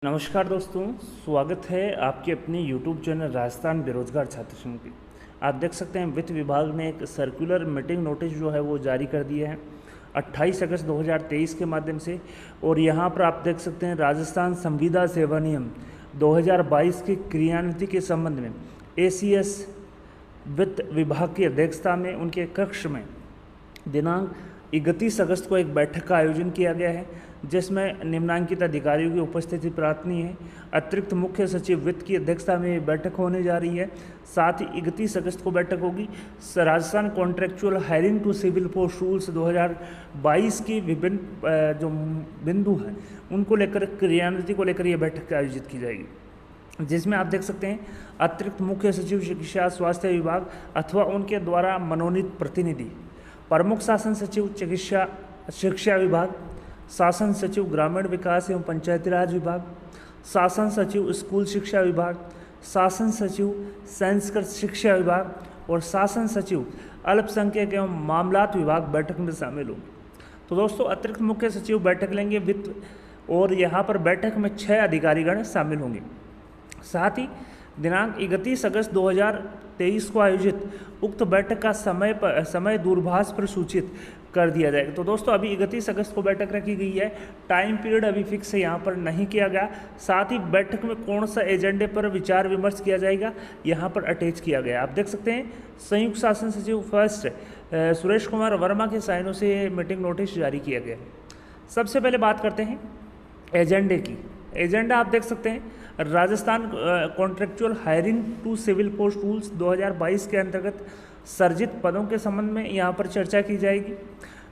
नमस्कार दोस्तों, स्वागत है आपके अपने YouTube चैनल राजस्थान बेरोजगार छात्र संघ पे। आप देख सकते हैं वित्त विभाग ने एक सर्कुलर मीटिंग नोटिस जो है वो जारी कर दिया है 28 अगस्त 2023 के माध्यम से। और यहाँ पर आप देख सकते हैं राजस्थान संविदा सेवा नियम 2022 के क्रियान्वित के संबंध में ACS वित्त विभाग की अध्यक्षता में उनके कक्ष में दिनांक 31 अगस्त को एक बैठक का आयोजन किया गया है, जिसमें निम्नांकित अधिकारियों की उपस्थिति प्रार्थनीय है। अतिरिक्त मुख्य सचिव वित्त की अध्यक्षता में बैठक होने जा रही है। साथ ही 31 अगस्त को बैठक होगी Rajasthan contractual hiring to civil post rules 2022 की विभिन्न जो बिंदु हैं उनको लेकर क्रियान्विति को लेकर यह बैठक आयोजित की जाएगी, जिसमें आप देख सकते हैं अतिरिक्त मुख्य सचिव शिक्षा स्वास्थ्य विभाग अथवा उनके द्वारा मनोनीत प्रतिनिधि, प्रमुख शासन सचिव चिकित्सा शिक्षा विभाग, शासन सचिव ग्रामीण विकास एवं पंचायती राज विभाग, शासन सचिव स्कूल शिक्षा विभाग, शासन सचिव संस्कृत शिक्षा विभाग और शासन सचिव अल्पसंख्यक एवं मामलात विभाग बैठक में शामिल होंगे। तो दोस्तों, अतिरिक्त मुख्य सचिव बैठक लेंगे वित्त, और यहाँ पर बैठक में 6 अधिकारीगण शामिल होंगे। साथ ही दिनांक 31 अगस्त 2023 को आयोजित उक्त बैठक का समय दूरभाष पर सूचित कर दिया जाएगा। तो दोस्तों, अभी 31 अगस्त को बैठक रखी गई है, टाइम पीरियड अभी फिक्स यहाँ पर नहीं किया गया। साथ ही बैठक में कौन सा एजेंडे पर विचार विमर्श किया जाएगा यहाँ पर अटैच किया गया। आप देख सकते हैं संयुक्त शासन सचिव फर्स्ट सुरेश कुमार वर्मा के साइनों से मीटिंग नोटिस जारी किया गया है। सबसे पहले बात करते हैं एजेंडे की। एजेंडा आप देख सकते हैं Rajasthan contractual hiring to civil post rules 2022 के अंतर्गत सर्जित पदों के संबंध में यहाँ पर चर्चा की जाएगी।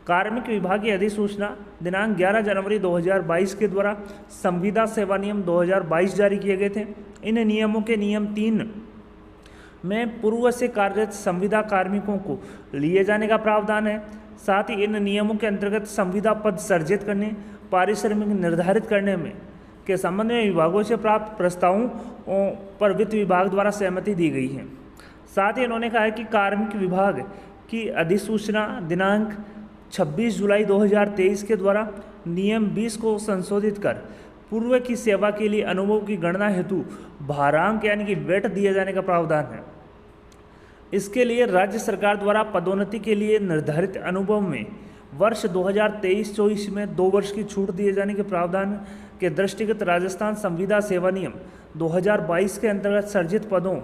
कार्मिक विभाग की अधिसूचना दिनांक 11 जनवरी 2022 के द्वारा संविदा सेवा नियम 2022 जारी किए गए थे। इन नियमों के नियम 3 में पूर्व से कार्यरत संविदा कार्मिकों को लिए जाने का प्रावधान है। साथ ही इन नियमों के अंतर्गत संविदा पद सर्जित करने, पारिश्रमिक निर्धारित करने में के संबंध में विभागों से प्राप्त प्रस्तावों पर वित्त विभाग द्वारा सहमति दी गई है। साथ ही इन्होंने कहा है कि कार्मिक विभाग की अधिसूचना दिनांक 26 जुलाई 2023 के द्वारा नियम 20 को संशोधित कर पूर्व की सेवा के लिए अनुभव की गणना हेतु भारांक यानी कि वेट दिए जाने का प्रावधान है। इसके लिए राज्य सरकार द्वारा पदोन्नति के लिए निर्धारित अनुभव में वर्ष 2023-24 में 2 वर्ष की छूट दिए जाने के प्रावधान के दृष्टिगत राजस्थान संविदा सेवा नियम 2022 के अंतर्गत सर्जित पदों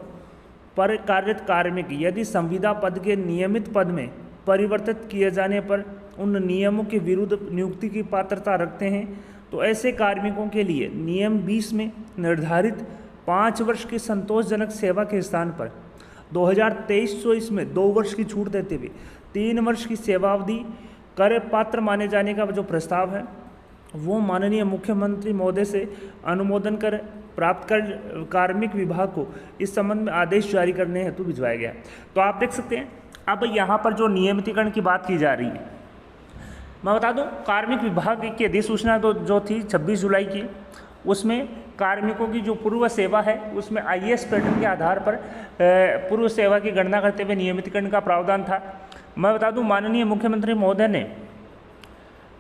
पर कार्यरत कार्मिक यदि संविदा पद के नियमित पद में परिवर्तित किए जाने पर उन नियमों के विरुद्ध नियुक्ति की पात्रता रखते हैं, तो ऐसे कार्मिकों के लिए नियम 20 में निर्धारित 5 वर्ष की संतोषजनक सेवा के स्थान पर 2023-24 में 2 वर्ष की छूट देते हुए 3 वर्ष की सेवावधि कर पात्र माने जाने का जो प्रस्ताव है वो माननीय मुख्यमंत्री महोदय से अनुमोदन कर प्राप्त कर कार्मिक विभाग को इस संबंध में आदेश जारी करने हेतु भिजवाया गया। तो आप देख सकते हैं अब यहाँ पर जो नियमितीकरण की बात की जा रही है, मैं बता दूं कार्मिक विभाग की अधिसूचना जो थी 26 जुलाई की, उसमें कार्मिकों की जो पूर्व सेवा है उसमें IAS पैटर्न के आधार पर पूर्व सेवा की गणना करते हुए नियमितीकरण का प्रावधान था। मैं बता दूं माननीय मुख्यमंत्री महोदय ने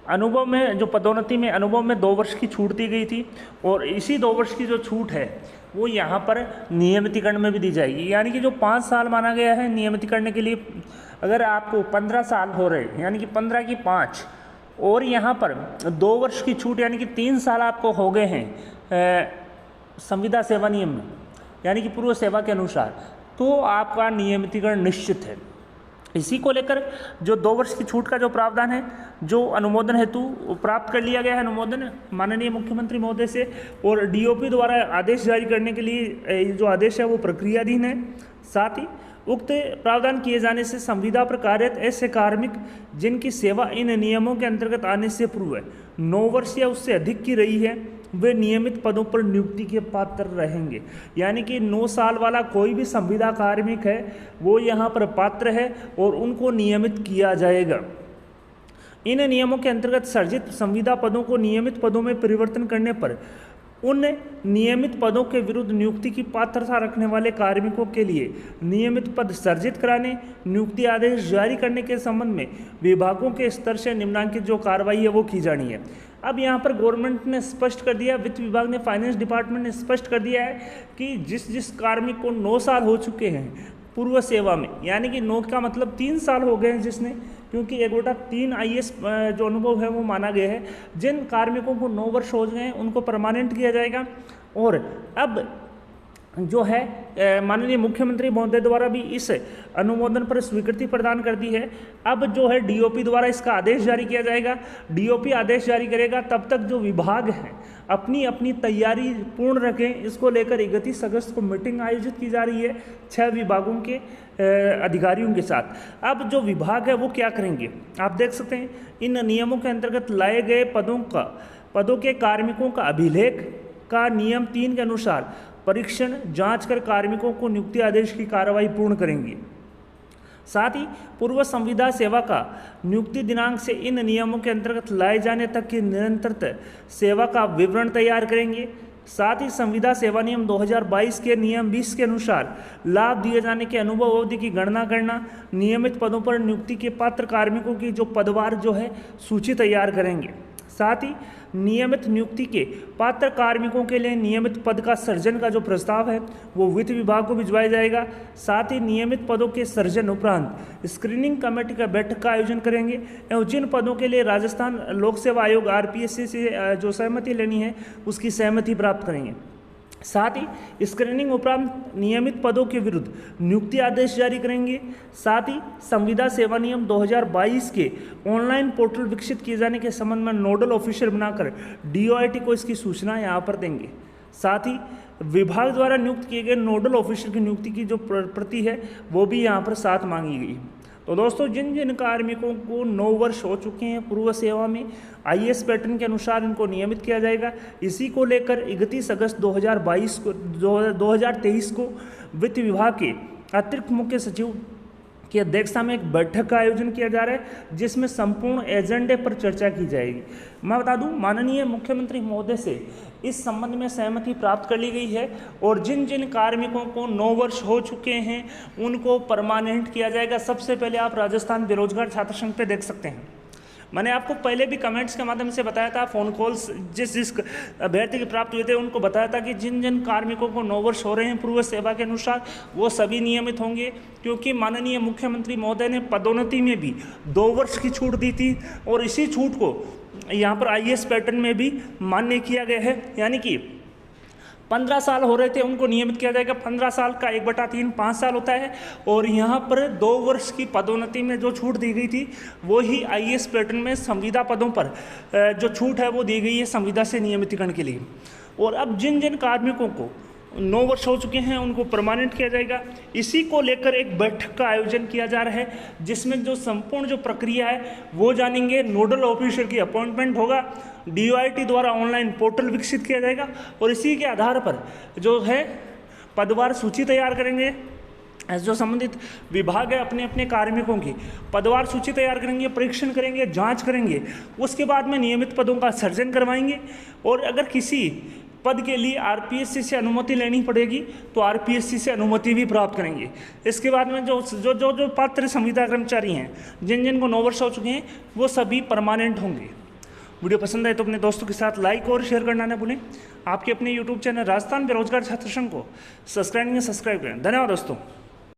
अनुभव में जो पदोन्नति में अनुभव में 2 वर्ष की छूट दी गई थी, और इसी 2 वर्ष की जो छूट है वो यहाँ पर नियमितीकरण में भी दी जाएगी। यानी कि जो 5 साल माना गया है नियमितीकरण के लिए, अगर आपको 15 साल हो रहे यानी कि 15 की 5 और यहाँ पर 2 वर्ष की छूट यानी कि 3 साल आपको हो गए हैं संविदा सेवा नियम में यानी कि पूर्व सेवा के अनुसार, तो आपका नियमितीकरण निश्चित है। इसी को लेकर जो 2 वर्ष की छूट का जो प्रावधान है जो अनुमोदन हेतु प्राप्त कर लिया गया है, अनुमोदन माननीय मुख्यमंत्री महोदय से, और DOP द्वारा आदेश जारी करने के लिए जो आदेश है वो प्रक्रियाधीन है। साथ ही उक्त प्रावधान किए जाने से संविदा पर कार्यरत ऐसे कार्मिक जिनकी सेवा इन नियमों के अंतर्गत आने से पूर्व 9 वर्ष या उससे अधिक की रही है वे नियमित पदों पर नियुक्ति के पात्र रहेंगे। यानी कि 9 साल वाला कोई भी संविदा कार्मिक है वो यहाँ पर पात्र है और उनको नियमित किया जाएगा। इन नियमों के अंतर्गत सर्जित संविदा पदों को नियमित पदों में परिवर्तन करने पर उन नियमित पदों के विरुद्ध नियुक्ति की पात्रता रखने वाले कार्मिकों के लिए नियमित पद सृजित कराने, नियुक्ति आदेश जारी करने के संबंध में विभागों के स्तर से निम्नांकित जो कार्रवाई है वो की जानी है। अब यहाँ पर गवर्नमेंट ने स्पष्ट कर दिया, वित्त विभाग ने, फाइनेंस डिपार्टमेंट ने स्पष्ट कर दिया है कि जिस कार्मिक को 9 साल हो चुके हैं पूर्व सेवा में, यानी कि 9 का मतलब 3 साल हो गए हैं जिसने, क्योंकि एक गोटा 3 IAS जो अनुभव है वो माना गया है। जिन कार्मिकों को 9 वर्ष हो गए हैं उनको परमानेंट किया जाएगा। और अब जो है माननीय मुख्यमंत्री महोदय द्वारा भी इस अनुमोदन पर स्वीकृति प्रदान कर दी है। अब जो है DOP द्वारा इसका आदेश जारी किया जाएगा। DOP आदेश जारी करेगा, तब तक जो विभाग हैं अपनी अपनी तैयारी पूर्ण रखें। इसको लेकर 31 अगस्त को मीटिंग आयोजित की जा रही है 6 विभागों के अधिकारियों के साथ। अब जो विभाग है वो क्या करेंगे, आप देख सकते हैं इन नियमों के अंतर्गत लाए गए पदों के कार्मिकों का अभिलेख का नियम 3 के अनुसार परीक्षण जांच कर कार्मिकों को नियुक्ति आदेश की कार्रवाई पूर्ण करेंगे। साथ ही पूर्व संविदा सेवा का नियुक्ति दिनांक से इन नियमों के अंतर्गत लाए जाने तक की निरंतर सेवा का विवरण तैयार करेंगे। साथ ही संविदा सेवा नियम 2022 के नियम 20 के अनुसार लाभ दिए जाने के अनुभव अवधि की गणना करना, नियमित पदों पर नियुक्ति के पात्र कार्मिकों की जो पदवार जो है सूची तैयार करेंगे। साथ ही नियमित नियुक्ति के पात्र कार्मिकों के लिए नियमित पद का सृजन का जो प्रस्ताव है वो वित्त विभाग को भिजवाया जाएगा। साथ ही नियमित पदों के सृजन उपरांत स्क्रीनिंग कमेटी का बैठक का आयोजन करेंगे एवं जिन पदों के लिए राजस्थान लोक सेवा आयोग RPSC से जो सहमति लेनी है उसकी सहमति प्राप्त करेंगे। साथ ही स्क्रीनिंग उपरांत नियमित पदों के विरुद्ध नियुक्ति आदेश जारी करेंगे। साथ ही संविदा सेवा नियम 2022 के ऑनलाइन पोर्टल विकसित किए जाने के संबंध में नोडल ऑफिसर बनाकर DOIT को इसकी सूचना यहाँ पर देंगे। साथ ही विभाग द्वारा नियुक्त किए गए नोडल ऑफिसर की नियुक्ति की जो प्रति है वो भी यहाँ पर साथ मांगी गई। तो दोस्तों, जिन जिन कार्मिकों को 9 वर्ष हो चुके हैं पूर्व सेवा में, IAS पैटर्न के अनुसार इनको नियमित किया जाएगा। इसी को लेकर 31 अगस्त 2023 को वित्त विभाग के अतिरिक्त मुख्य सचिव की अध्यक्षता में एक बैठक का आयोजन किया जा रहा है जिसमें संपूर्ण एजेंडे पर चर्चा की जाएगी। मैं बता दूं, माननीय मुख्यमंत्री महोदय से इस संबंध में सहमति प्राप्त कर ली गई है और जिन जिन कार्मिकों को 9 वर्ष हो चुके हैं उनको परमानेंट किया जाएगा। सबसे पहले आप राजस्थान बेरोजगार छात्र संघ पे देख सकते हैं। मैंने आपको पहले भी कमेंट्स के माध्यम से बताया था, फ़ोन कॉल्स जिस अभ्यर्थी के प्राप्त हुए थे उनको बताया था कि जिन जिन कार्मिकों को 9 वर्ष हो रहे हैं पूर्व सेवा के अनुसार वो सभी नियमित होंगे, क्योंकि माननीय मुख्यमंत्री महोदय ने पदोन्नति में भी 2 वर्ष की छूट दी थी और इसी छूट को यहाँ पर IAS पैटर्न में भी मान्य किया गया है। यानी कि 15 साल हो रहे थे उनको नियमित किया जाएगा। 15 साल का 1/3 5 साल होता है और यहाँ पर 2 वर्ष की पदोन्नति में जो छूट दी गई थी वो ही IAS पैटर्न में संविदा पदों पर जो छूट है वो दी गई है संविदा से नियमितीकरण के लिए। और अब जिन जिन कार्मिकों को 9 वर्ष हो चुके हैं उनको परमानेंट किया जाएगा। इसी को लेकर एक बैठक का आयोजन किया जा रहा है जिसमें जो संपूर्ण जो प्रक्रिया है वो जानेंगे। नोडल ऑफिसर की अपॉइंटमेंट होगा, DOIT द्वारा ऑनलाइन पोर्टल विकसित किया जाएगा और इसी के आधार पर जो है पदवार सूची तैयार करेंगे। जो संबंधित विभाग है अपने अपने कार्मिकों की पदवार सूची तैयार करेंगे, परीक्षण करेंगे, जांच करेंगे, उसके बाद में नियमित पदों का सृजन करवाएंगे। और अगर किसी पद के लिए RPSC से अनुमति लेनी पड़ेगी तो RPSC से अनुमति भी प्राप्त करेंगे। इसके बाद में जो पात्र संविदा कर्मचारी हैं जिन जिन को 9 वर्ष हो चुके हैं वो सभी परमानेंट होंगे। वीडियो पसंद आए तो अपने दोस्तों के साथ लाइक और शेयर करना न भूलें। आपके अपने YouTube चैनल राजस्थान बेरोजगार छात्र संघ को सब्सक्राइब करें। धन्यवाद दोस्तों।